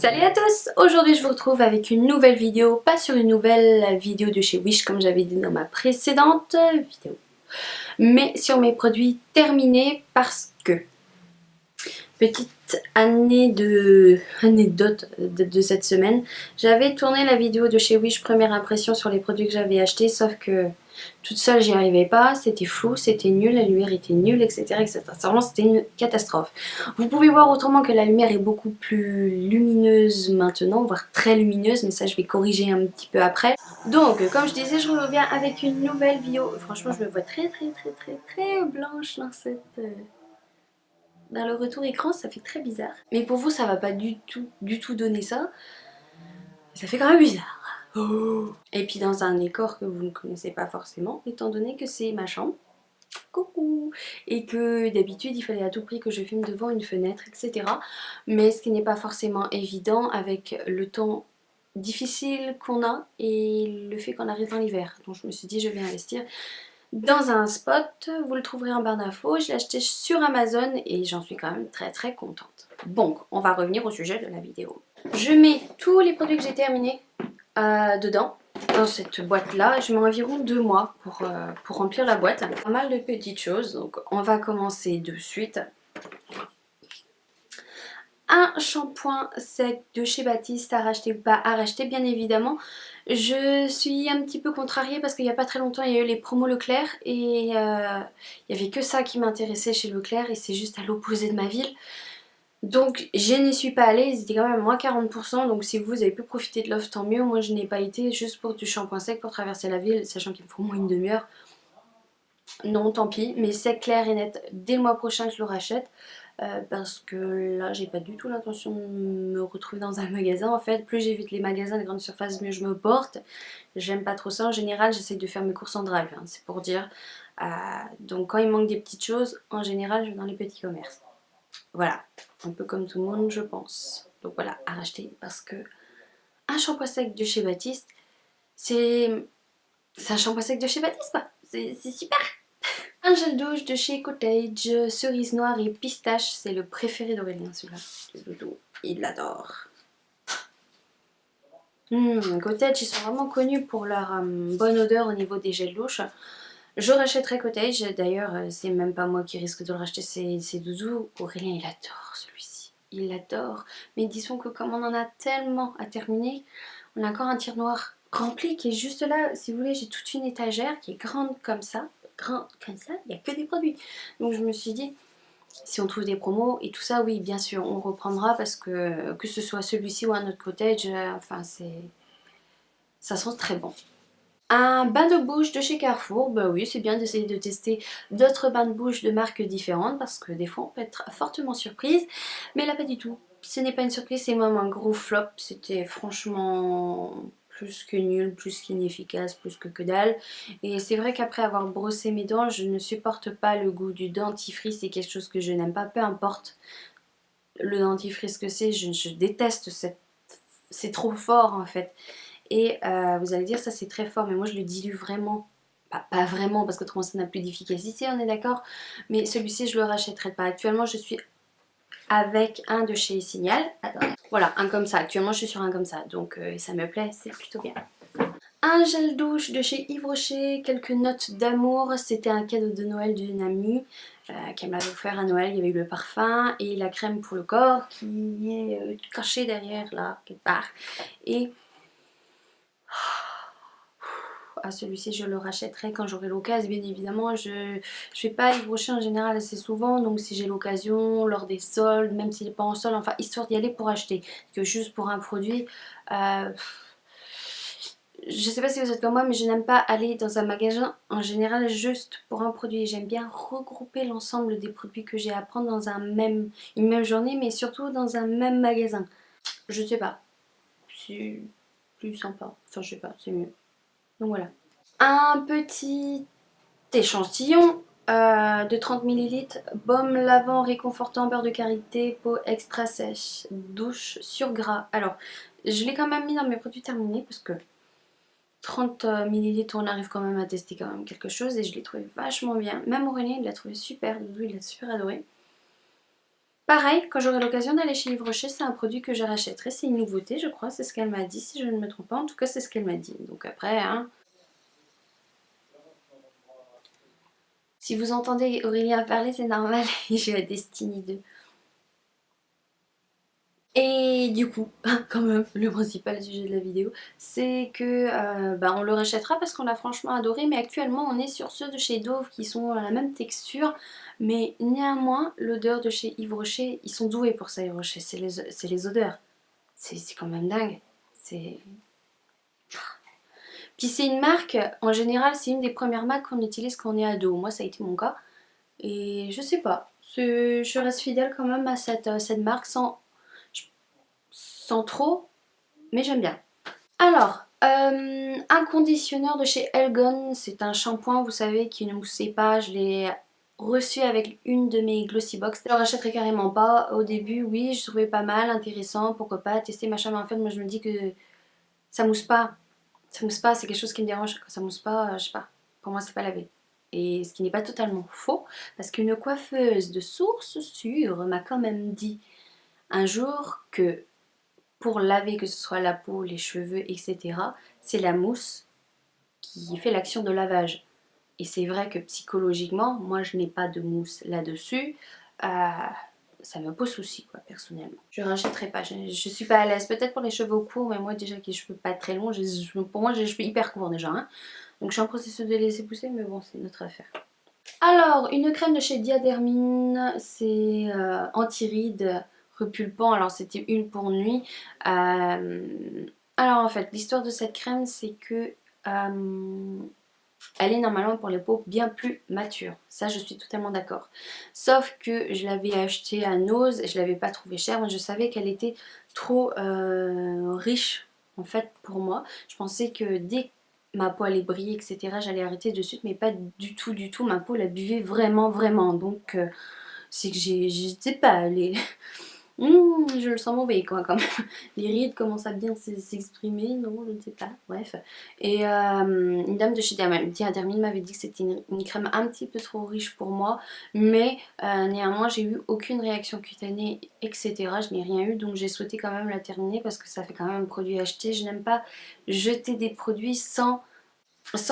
Salut à tous! Aujourd'hui je vous retrouve avec une nouvelle vidéo, pas sur une nouvelle vidéo de chez Wish comme j'avais dit dans ma précédente vidéo, mais sur mes produits terminés parce que, petite anecdote de cette semaine, j'avais tourné la vidéo de chez Wish première impression sur les produits que j'avais achetés, sauf que toute seule j'y arrivais pas, c'était flou, c'était nul, la lumière était nulle, etc. etc. Vraiment c'était une catastrophe. Vous pouvez voir autrement que la lumière est beaucoup plus lumineuse maintenant, voire très lumineuse, mais ça je vais corriger un petit peu après. Donc comme je disais, je reviens avec une nouvelle vidéo. Franchement je me vois très blanche dans le retour écran, ça fait très bizarre. Mais pour vous ça va pas du tout donner ça. Ça fait quand même bizarre. Oh. Et puis dans un décor que vous ne connaissez pas forcément, étant donné que c'est ma chambre. Coucou. Et que d'habitude il fallait à tout prix que je filme devant une fenêtre, etc. Mais ce qui n'est pas forcément évident avec le temps difficile qu'on a et le fait qu'on arrive dans l'hiver. Donc je me suis dit je vais investir dans un spot, vous le trouverez en barre d'infos, je l'ai acheté sur Amazon et j'en suis quand même très contente. Donc on va revenir au sujet de la vidéo. Je mets tous les produits que j'ai terminés dedans, dans cette boîte là. Je mets environ 2 mois pour remplir la boîte. Pas mal de petites choses, donc on va commencer de suite. Un shampoing sec de chez Baptiste à racheter ou pas à racheter, bien évidemment. Je suis un petit peu contrariée parce qu'il n'y a pas très longtemps il y a eu les promos Leclerc et il n'y avait que ça qui m'intéressait chez Leclerc et c'est juste à l'opposé de ma ville. Donc je n'y suis pas allée, ils étaient quand même à moins 40%, donc si vous avez pu profiter de l'offre tant mieux. Moi je n'ai pas été juste pour du shampoing sec pour traverser la ville, sachant qu'il me faut au moins une demi-heure. Non tant pis, mais c'est clair et net, dès le mois prochain je le rachète. Parce que là j'ai pas du tout l'intention de me retrouver dans un magasin en fait. Plus j'évite les magasins, les grandes surfaces, mieux je me porte. J'aime pas trop ça, en général j'essaye de faire mes courses en drive, hein, c'est pour dire. Donc quand il manque des petites choses, en général je vais dans les petits commerces. Voilà, un peu comme tout le monde je pense. Donc voilà, à racheter parce que un shampoing sec de chez Baptiste, c'est un shampoing sec de chez Baptiste quoi, c'est super. Un gel douche de chez Cottage, cerise noire et pistache, c'est le préféré d'Aurélien celui-là. Le doudou, il l'adore. Cottage, ils sont vraiment connus pour leur bonne odeur au niveau des gels douche. Je rachèterai Cottage, d'ailleurs c'est même pas moi qui risque de le racheter, c'est Doudou. Aurélien il adore celui-ci, il l'adore. Mais disons que comme on en a tellement à terminer, on a encore un tiroir rempli qui est juste là. Si vous voulez, j'ai toute une étagère qui est grande comme ça, il n'y a que des produits. Donc je me suis dit, si on trouve des promos et tout ça, oui bien sûr on reprendra parce que ce soit celui-ci ou un autre Cottage, enfin ça sent très bon. Un bain de bouche de chez Carrefour, bah oui c'est bien d'essayer de tester d'autres bains de bouche de marques différentes parce que des fois on peut être fortement surprise, mais là pas du tout. Ce n'est pas une surprise, c'est même un gros flop, c'était franchement plus que nul, plus qu'inefficace, plus que dalle. Et c'est vrai qu'après avoir brossé mes dents, je ne supporte pas le goût du dentifrice, c'est quelque chose que je n'aime pas, peu importe le dentifrice que c'est, je déteste c'est trop fort en fait. Et vous allez dire ça c'est très fort, mais moi je le dilue vraiment. Pas vraiment parce que autrement ça n'a plus d'efficacité, on est d'accord. Mais celui-ci je le rachèterai pas. Actuellement je suis avec un de chez Signal. Attendez. Voilà, un comme ça. Actuellement je suis sur un comme ça. Donc ça me plaît, c'est plutôt bien. Un gel douche de chez Yves Rocher, quelques notes d'amour. C'était un cadeau de Noël d'une amie qui me l'avait offert à Noël. Il y avait eu le parfum et la crème pour le corps qui est cachée derrière là, quelque part. Et celui-ci je le rachèterai quand j'aurai l'occasion, bien évidemment. Je vais pas Yves Rocher en général assez souvent, donc si j'ai l'occasion, lors des soldes, même s'il n'est pas en solde, enfin histoire d'y aller pour acheter. Que juste pour un produit, je sais pas si vous êtes comme moi, mais je n'aime pas aller dans un magasin en général juste pour un produit. J'aime bien regrouper l'ensemble des produits que j'ai à prendre dans une même journée, mais surtout dans un même magasin. Je sais pas, c'est plus sympa, enfin je sais pas, c'est mieux. Donc voilà. Un petit échantillon de 30 ml, baume lavant réconfortant, beurre de karité, peau extra sèche, douche sur gras. Alors, je l'ai quand même mis dans mes produits terminés parce que 30 ml, on arrive quand même à tester quand même quelque chose et je l'ai trouvé vachement bien. Même Aurélien, il l'a trouvé super, Doudou, il l'a super adoré. Pareil, quand j'aurai l'occasion d'aller chez Yves Rocher, c'est un produit que je rachèterai. C'est une nouveauté, je crois, c'est ce qu'elle m'a dit, si je ne me trompe pas. En tout cas, c'est ce qu'elle m'a dit. Donc après, hein, si vous entendez Aurélien parler, c'est normal, il joue à Destiny 2. Et du coup, quand même, le principal sujet de la vidéo, c'est que on le rachètera parce qu'on l'a franchement adoré, mais actuellement on est sur ceux de chez Dove qui sont à la même texture, mais néanmoins, l'odeur de chez Yves Rocher, ils sont doués pour ça Yves Rocher, c'est les odeurs. C'est quand même dingue. C'est... Puis c'est une marque, en général, c'est une des premières marques qu'on utilise quand on est ado. Moi, ça a été mon cas. Et je sais pas, je reste fidèle quand même à cette marque sans trop, mais j'aime bien. Alors, un conditionneur de chez Elgon, c'est un shampoing, vous savez, qui ne moussait pas. Je l'ai reçu avec une de mes Glossy Box. Je le rachèterai carrément pas. Au début, oui, je trouvais pas mal, intéressant, pourquoi pas, tester machin, mais en fait, moi je me dis que ça mousse pas. Ça mousse pas, c'est quelque chose qui me dérange. Quand ça mousse pas, je sais pas, pour moi c'est pas lavé. Et ce qui n'est pas totalement faux, parce qu'une coiffeuse de source sûre m'a quand même dit un jour que pour laver, que ce soit la peau, les cheveux, etc., c'est la mousse qui fait l'action de lavage. Et c'est vrai que psychologiquement, moi je n'ai pas de mousse là-dessus. Ça me pose souci, quoi, personnellement. Je rachèterai pas, je suis pas à l'aise. Peut-être pour les cheveux courts, mais moi déjà qui ai les cheveux pas très longs, pour moi j'ai les cheveux hyper courts déjà. Hein. Donc je suis en processus de les laisser pousser, mais bon, c'est notre affaire. Alors, une crème de chez Diadermine, c'est anti-rides repulpant. Alors, c'était une pour nuit. Alors, en fait, l'histoire de cette crème, c'est que elle est normalement pour les peaux bien plus matures. Ça, je suis totalement d'accord. Sauf que je l'avais achetée à Nose et je l'avais pas trouvée chère. Mais je savais qu'elle était trop riche, en fait, pour moi. Je pensais que dès que ma peau allait briller, etc., j'allais arrêter de suite. Mais pas du tout, du tout. Ma peau la buvait vraiment, vraiment. Donc, c'est que je sais pas, je le sens mauvais quoi quand même. Les rides commencent à bien s'exprimer, non, je ne sais pas, bref. Et une dame de chez Diadermine m'avait dit que c'était une crème un petit peu trop riche pour moi, mais néanmoins j'ai eu aucune réaction cutanée, etc. Je n'ai rien eu, donc j'ai souhaité quand même la terminer parce que ça fait quand même un produit acheté. Je n'aime pas jeter des produits sans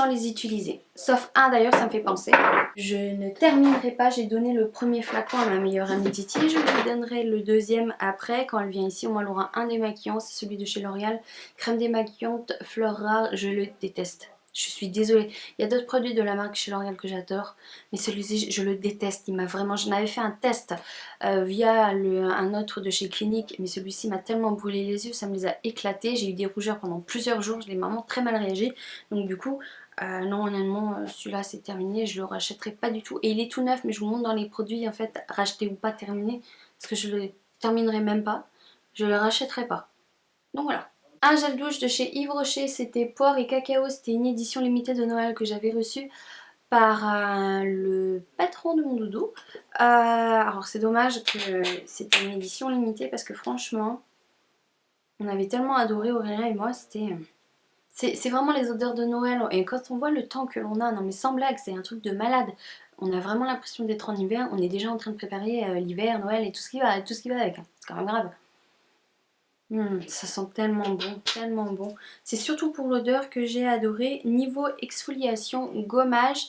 les utiliser. Sauf un d'ailleurs, ça me fait penser. Je ne terminerai pas, j'ai donné le premier flacon à ma meilleure amie Titi, je lui donnerai le deuxième après quand elle vient ici. Au moins elle aura un démaquillant, c'est celui de chez L'Oréal. Crème démaquillante, fleur rare, je le déteste. Je suis désolée, il y a d'autres produits de la marque chez L'Oréal que j'adore, mais celui-ci je le déteste, il m'a vraiment... J'en avais fait un test via un autre de chez Clinique, mais celui-ci m'a tellement brûlé les yeux, ça me les a éclatés, j'ai eu des rougeurs pendant plusieurs jours, je l'ai vraiment très mal réagi, donc du coup... non honnêtement celui-là c'est terminé, je le rachèterai pas du tout et il est tout neuf mais je vous montre dans les produits en fait racheter ou pas terminé parce que je le terminerai même pas, je le rachèterai pas, donc voilà. Un gel douche de chez Yves Rocher, c'était poire et cacao, c'était une édition limitée de Noël que j'avais reçue par le patron de mon doudou. Alors c'est dommage que c'était une édition limitée parce que franchement on avait tellement adoré Aurélien et moi, c'était... C'est vraiment les odeurs de Noël. Et quand on voit le temps que l'on a, non mais sans blague, c'est un truc de malade. On a vraiment l'impression d'être en hiver. On est déjà en train de préparer l'hiver, Noël et tout ce qui va avec. Hein. C'est quand même grave. Ça sent tellement bon, tellement bon. C'est surtout pour l'odeur que j'ai adoré. Niveau exfoliation, gommage,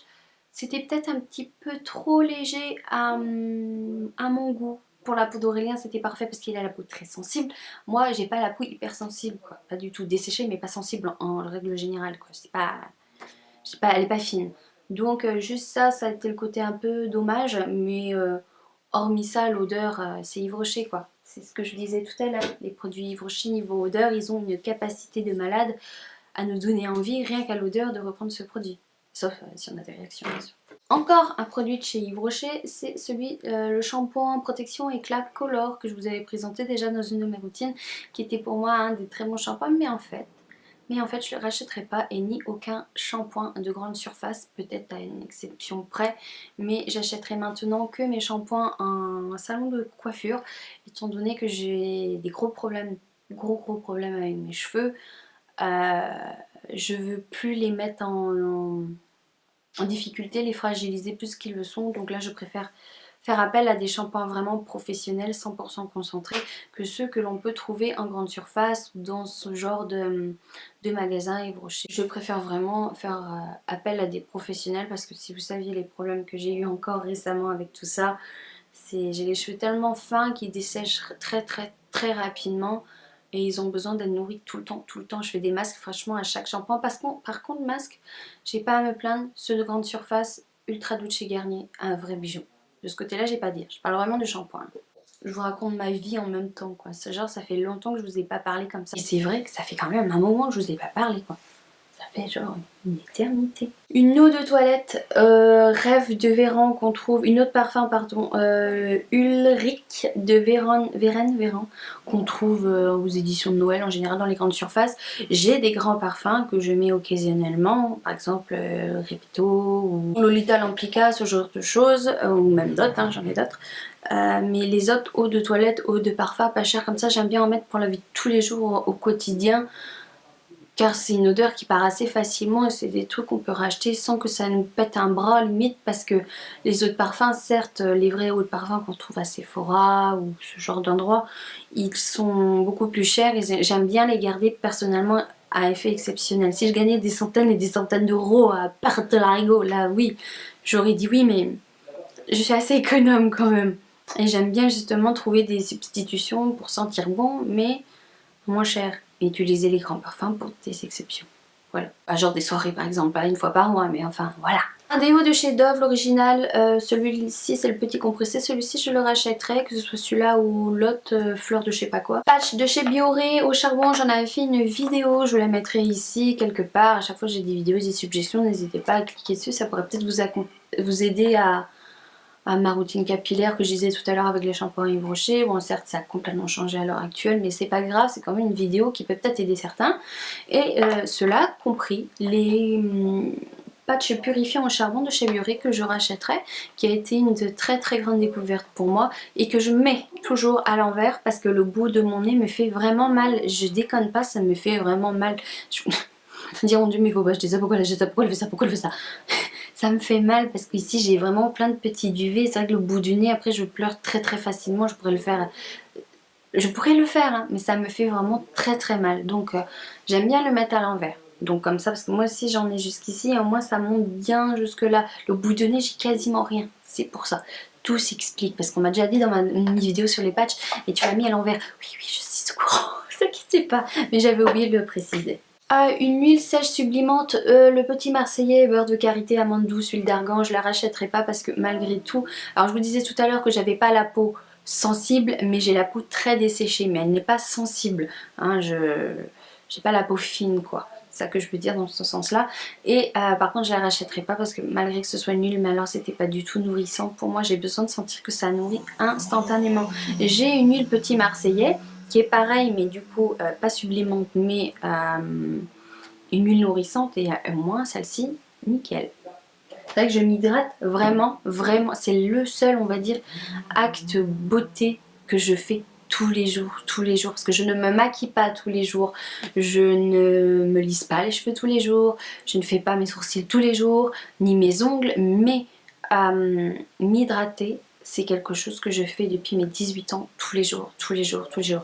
c'était peut-être un petit peu trop léger à mon goût. Pour la peau d'Aurélien, c'était parfait parce qu'il a la peau très sensible. Moi, j'ai pas la peau hyper sensible, quoi. Pas du tout desséchée, mais pas sensible en règle générale, quoi. Elle est pas fine. Donc, juste ça a été le côté un peu dommage, mais hormis ça, l'odeur, c'est Yves Rocher, quoi. C'est ce que je disais tout à l'heure. Les produits Yves Rocher, niveau odeur, ils ont une capacité de malade à nous donner envie, rien qu'à l'odeur, de reprendre ce produit. Sauf si on a des réactions, bien sûr. Encore un produit de chez Yves Rocher, c'est celui, le shampoing protection éclat Color que je vous avais présenté déjà dans une de mes routines, qui était pour moi un des très bons shampoings, mais en fait je ne le rachèterai pas et ni aucun shampoing de grande surface, peut-être à une exception près, mais j'achèterai maintenant que mes shampoings en salon de coiffure, étant donné que j'ai des gros problèmes avec mes cheveux. Je veux plus les mettre en difficulté, les fragiliser plus qu'ils le sont, donc là je préfère faire appel à des shampoings vraiment professionnels, 100% concentrés, que ceux que l'on peut trouver en grande surface ou dans ce genre de magasins Yves Rocher. Je préfère vraiment faire appel à des professionnels parce que si vous saviez les problèmes que j'ai eu encore récemment avec tout ça, j'ai les cheveux tellement fins qu'ils dessèchent très rapidement et ils ont besoin d'être nourris tout le temps, tout le temps. Je fais des masques franchement à chaque shampoing. Par contre, masque, j'ai pas à me plaindre, ceux de grande surface, Ultra Doux chez Garnier, un vrai bijou. De ce côté-là, j'ai pas à dire. Je parle vraiment de shampoing. Je vous raconte ma vie en même temps, quoi. C'est genre, ça fait longtemps que je vous ai pas parlé comme ça. Et c'est vrai que ça fait quand même un moment que je vous ai pas parlé, quoi. Ça fait genre une éternité. Une eau de toilette, Rêve de Véran qu'on trouve, une eau de parfum, pardon, Ulrich de Véran qu'on trouve aux éditions de Noël en général dans les grandes surfaces. J'ai des grands parfums que je mets occasionnellement, par exemple Repito ou Lolita Lamplica, ce genre de choses, ou même d'autres, hein, j'en ai d'autres. Mais les autres eaux de toilette, eaux de parfum pas chères comme ça, j'aime bien en mettre pour la vie de tous les jours au quotidien. Car c'est une odeur qui part assez facilement et c'est des trucs qu'on peut racheter sans que ça nous pète un bras limite, parce que les eaux de parfum, certes les vraies eaux de parfum qu'on trouve à Sephora ou ce genre d'endroit, ils sont beaucoup plus chers et j'aime bien les garder personnellement à effet exceptionnel. Si je gagnais des centaines et des centaines d'euros à part de l'arigot, là oui, j'aurais dit oui, mais je suis assez économe quand même. Et j'aime bien justement trouver des substitutions pour sentir bon mais moins cher. Et utiliser les grands parfums pour des exceptions. Voilà. Pas genre des soirées par exemple, pas une fois par mois, mais enfin voilà. Un déo de chez Dove, l'original, celui-ci c'est le petit compressé, celui-ci je le rachèterai, que ce soit celui-là ou l'autre fleur de je sais pas quoi. Patch de chez Bioré au charbon, j'en avais fait une vidéo, je la mettrai ici quelque part. À chaque fois que j'ai des vidéos, des suggestions, n'hésitez pas à cliquer dessus, ça pourrait peut-être vous aider à ma routine capillaire que je disais tout à l'heure avec les shampoings Yves Rocher. Bon, certes ça a complètement changé à l'heure actuelle, mais c'est pas grave, c'est quand même une vidéo qui peut peut-être aider certains. Et cela compris les patchs purifiants au charbon de chez Bioré que je rachèterai, qui a été une de très grande découverte pour moi et que je mets toujours à l'envers parce que le bout de mon nez me fait vraiment mal. Je déconne pas, ça me fait vraiment mal. Je me dire, mon Dieu, mais faut pas acheter ça, pourquoi elle achète ça, pourquoi elle fait ça, pourquoi elle fait ça. Ça me fait mal parce qu'ici j'ai vraiment plein de petits duvets. C'est vrai que le bout du nez, après je pleure très facilement. Je pourrais le faire, hein, mais ça me fait vraiment très mal. Donc j'aime bien le mettre à l'envers. Donc comme ça, parce que moi aussi j'en ai jusqu'ici et au moins ça monte bien jusque là. Le bout de nez, j'ai quasiment rien. C'est pour ça. Tout s'explique parce qu'on m'a déjà dit dans ma vidéo sur les patchs, et tu l'as mis à l'envers. Oui, je suis au courant, ne t'inquiète pas. Mais j'avais oublié de le préciser. Une huile sèche sublimante, le petit marseillais, beurre de karité, amande douce, huile d'argan, je la rachèterai pas parce que malgré tout, alors je vous disais tout à l'heure que j'avais pas la peau sensible, mais j'ai la peau très desséchée, mais elle n'est pas sensible, hein, j'ai pas la peau fine quoi, c'est ça que je veux dire dans ce sens là. Et par contre je la rachèterai pas parce que malgré que ce soit une huile, mais alors c'était pas du tout nourrissant pour moi, j'ai besoin de sentir que ça nourrit instantanément. J'ai une huile petit marseillais qui est pareil mais du coup pas sublimante mais une huile nourrissante, et au moins celle-ci nickel. C'est vrai que je m'hydrate vraiment, c'est le seul on va dire acte beauté que je fais tous les jours, parce que je ne me maquille pas tous les jours, je ne me lisse pas les cheveux tous les jours, je ne fais pas mes sourcils tous les jours, ni mes ongles, mais m'hydrater, c'est quelque chose que je fais depuis mes 18 ans, tous les jours,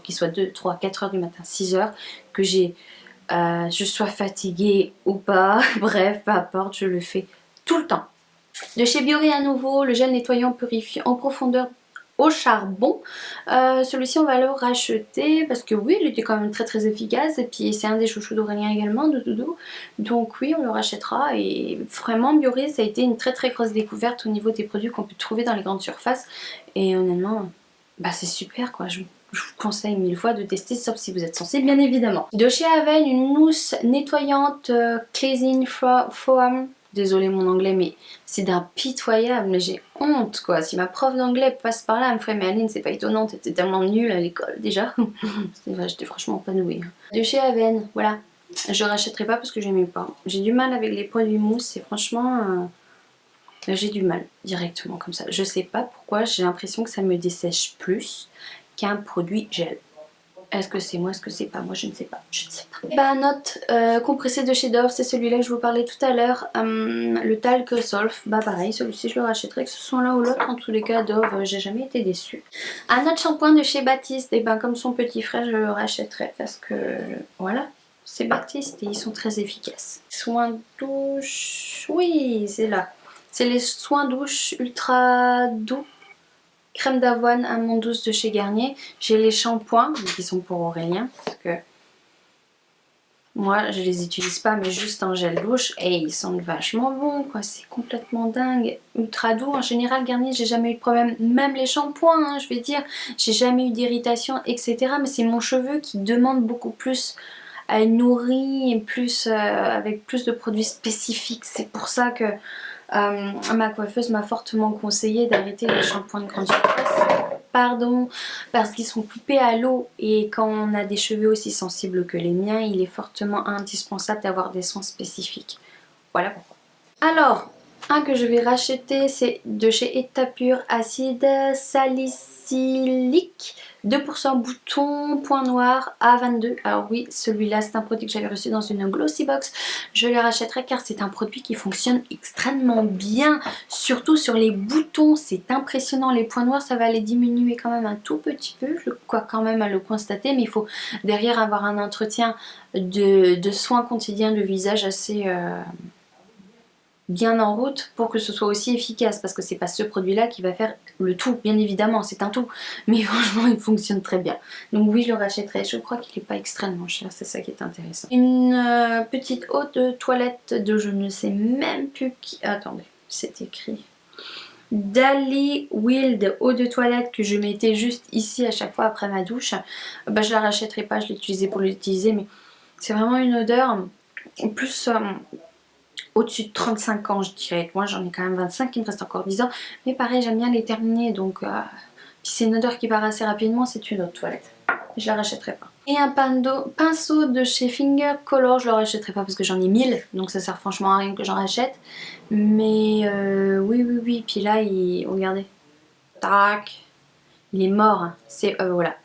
qu'il soit 2, 3, 4 heures du matin, 6 heures, que je sois fatiguée ou pas, bref, peu importe, je le fais tout le temps. De chez Bioré à nouveau, le gel nettoyant purifiant en profondeur au charbon. Celui-ci on va le racheter parce que oui, il était quand même très efficace et puis c'est un des chouchous d'Aurélien également, de Doudou. Donc oui, on le rachètera et vraiment Bioré ça a été une très grosse découverte au niveau des produits qu'on peut trouver dans les grandes surfaces et honnêtement, bah c'est super quoi. Je vous conseille 1000 fois de tester, sauf si vous êtes sensible bien évidemment. De chez Aven, une mousse nettoyante Cleansing Foam. Désolée mon anglais mais c'est d'un pitoyable, mais j'ai honte quoi. Si ma prof d'anglais passe par là, elle me ferait mais Aline c'est pas étonnant, t'étais tellement nulle à l'école déjà. C'est vrai, j'étais franchement pas douée. De chez Aven, voilà. Je rachèterai pas parce que j'aimais pas. J'ai du mal avec les produits mousse et franchement j'ai du mal directement comme ça. Je sais pas pourquoi, j'ai l'impression que ça me dessèche plus qu'un produit gel. Est-ce que c'est moi, est-ce que c'est pas moi, je ne sais pas, je ne sais pas. Et bah notre compressé de chez Dove, c'est celui-là que je vous parlais tout à l'heure, le talc Solf. Bah pareil, celui-ci je le rachèterai que ce soit l'un ou l'autre. En tous les cas, Dove, j'ai jamais été déçue. Un autre shampoing de chez Baptiste, et ben comme son petit frère, je le rachèterai parce que voilà, c'est Baptiste et ils sont très efficaces. Soins douche, oui, c'est là. C'est les soins douche ultra doux. Crème d'avoine amande douce de chez Garnier. J'ai les shampoings qui sont pour Aurélien parce que moi je les utilise pas mais juste en gel douche et ils sentent vachement bon quoi, c'est complètement dingue, ultra doux. En général Garnier j'ai jamais eu de problème, même les shampoings hein, je vais dire, j'ai jamais eu d'irritation etc. Mais c'est mon cheveu qui demande beaucoup plus à être nourri et plus avec plus de produits spécifiques. C'est pour ça que ma coiffeuse m'a fortement conseillé d'arrêter les shampoings de grande surface. Pardon, parce qu'ils sont coupés à l'eau et quand on a des cheveux aussi sensibles que les miens, il est fortement indispensable d'avoir des soins spécifiques. Voilà pourquoi. Alors, un que je vais racheter, c'est de chez Etapure acide salicylique. 2% bouton, point noir, A22. Alors oui, celui-là c'est un produit que j'avais reçu dans une glossy box. Je le rachèterai car c'est un produit qui fonctionne extrêmement bien. Surtout sur les boutons, c'est impressionnant. Les points noirs, ça va les diminuer quand même un tout petit peu. Je crois quand même à le constater. Mais il faut derrière avoir un entretien de soins quotidiens de visage assez... bien en route pour que ce soit aussi efficace parce que c'est pas ce produit là qui va faire le tout, bien évidemment c'est un tout mais franchement il fonctionne très bien donc oui je le rachèterai. Je crois qu'il est pas extrêmement cher, c'est ça qui est intéressant. Une petite eau de toilette de je ne sais même plus qui, attendez c'est écrit Dali Wild eau de toilette que je mettais juste ici à chaque fois après ma douche. Bah je la rachèterai pas, je l'ai utilisée pour l'utiliser mais c'est vraiment une odeur plus au-dessus de 35 ans je dirais. Moi j'en ai quand même 25, il me reste encore 10 ans. Mais pareil j'aime bien les terminer donc puis c'est une odeur qui part assez rapidement, c'est une eau de toilette. Je la rachèterai pas. Et un pinceau de chez Finger Color, je le rachèterai pas parce que j'en ai 1000. Donc ça sert franchement à rien que j'en rachète. Mais oui. Puis là regardez. Tac. Il est mort. C'est voilà.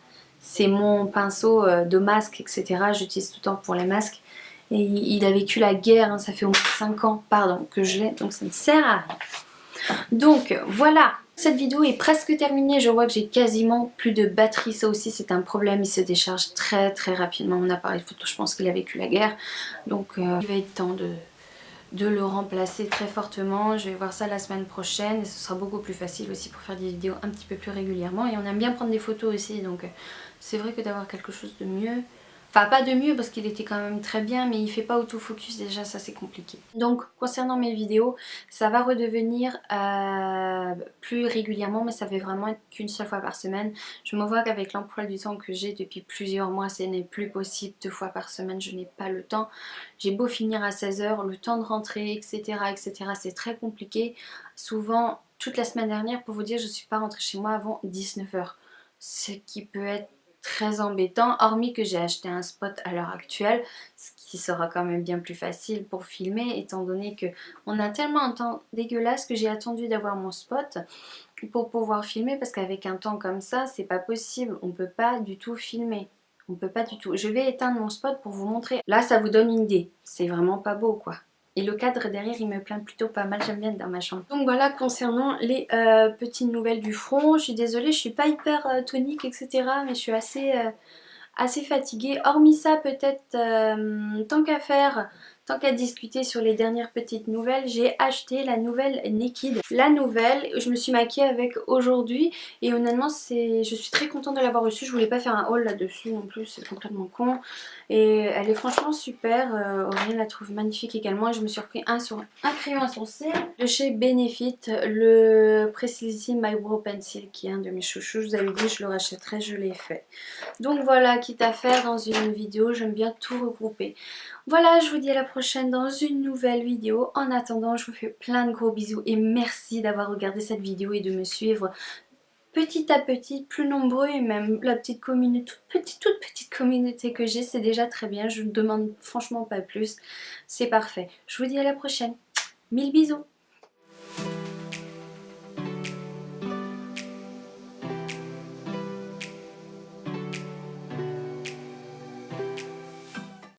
C'est mon pinceau de masque etc. J'utilise tout le temps pour les masques. Et il a vécu la guerre, hein, ça fait au moins 5 ans, pardon, que je l'ai, donc ça ne sert à rien. Donc voilà, cette vidéo est presque terminée, je vois que j'ai quasiment plus de batterie, ça aussi c'est un problème, il se décharge très rapidement mon appareil photo, je pense qu'il a vécu la guerre. Donc il va être temps de le remplacer très fortement. Je vais voir ça la semaine prochaine et ce sera beaucoup plus facile aussi pour faire des vidéos un petit peu plus régulièrement. Et on aime bien prendre des photos aussi, donc c'est vrai que d'avoir quelque chose de mieux... Enfin pas de mieux parce qu'il était quand même très bien mais il fait pas autofocus déjà, ça c'est compliqué. Donc concernant mes vidéos, ça va redevenir plus régulièrement mais ça fait vraiment être qu'une seule fois par semaine. Je me vois qu'avec l'emploi du temps que j'ai depuis plusieurs mois, ce n'est plus possible 2 fois par semaine, je n'ai pas le temps. J'ai beau finir à 16 h, le temps de rentrer etc. c'est très compliqué. Souvent, toute la semaine dernière pour vous dire, je suis pas rentrée chez moi avant 19 h. Ce qui peut être très embêtant, hormis que j'ai acheté un spot à l'heure actuelle, ce qui sera quand même bien plus facile pour filmer étant donné que on a tellement un temps dégueulasse que j'ai attendu d'avoir mon spot pour pouvoir filmer parce qu'avec un temps comme ça c'est pas possible, on peut pas du tout filmer. On peut pas du tout. Je vais éteindre mon spot pour vous montrer. Là ça vous donne une idée, c'est vraiment pas beau quoi. Et le cadre derrière il me plaint plutôt pas mal, j'aime bien être dans ma chambre. Donc voilà concernant les petites nouvelles du front. Je suis désolée, je suis pas hyper tonique etc. Mais je suis assez fatiguée. Hormis ça peut-être tant qu'à faire, tant qu'à discuter sur les dernières petites nouvelles, j'ai acheté la nouvelle Naked. La nouvelle, je me suis maquillée avec aujourd'hui et honnêtement je suis très contente de l'avoir reçue. Je voulais pas faire un haul là-dessus non plus, c'est complètement con. Et elle est franchement super, Aurélien la trouve magnifique également. Et je me suis repris un crayon à sourcils de chez Benefit, le Precisely My Brow Pencil qui est un de mes chouchous. Je vous avais dit je le rachèterai, je l'ai fait. Donc voilà, quitte à faire dans une vidéo, j'aime bien tout regrouper. Voilà, je vous dis à la prochaine dans une nouvelle vidéo. En attendant, je vous fais plein de gros bisous et merci d'avoir regardé cette vidéo et de me suivre petit à petit, plus nombreux et même la petite communauté, toute petite communauté que j'ai, c'est déjà très bien. Je ne demande franchement pas plus, c'est parfait. Je vous dis à la prochaine. 1000 bisous.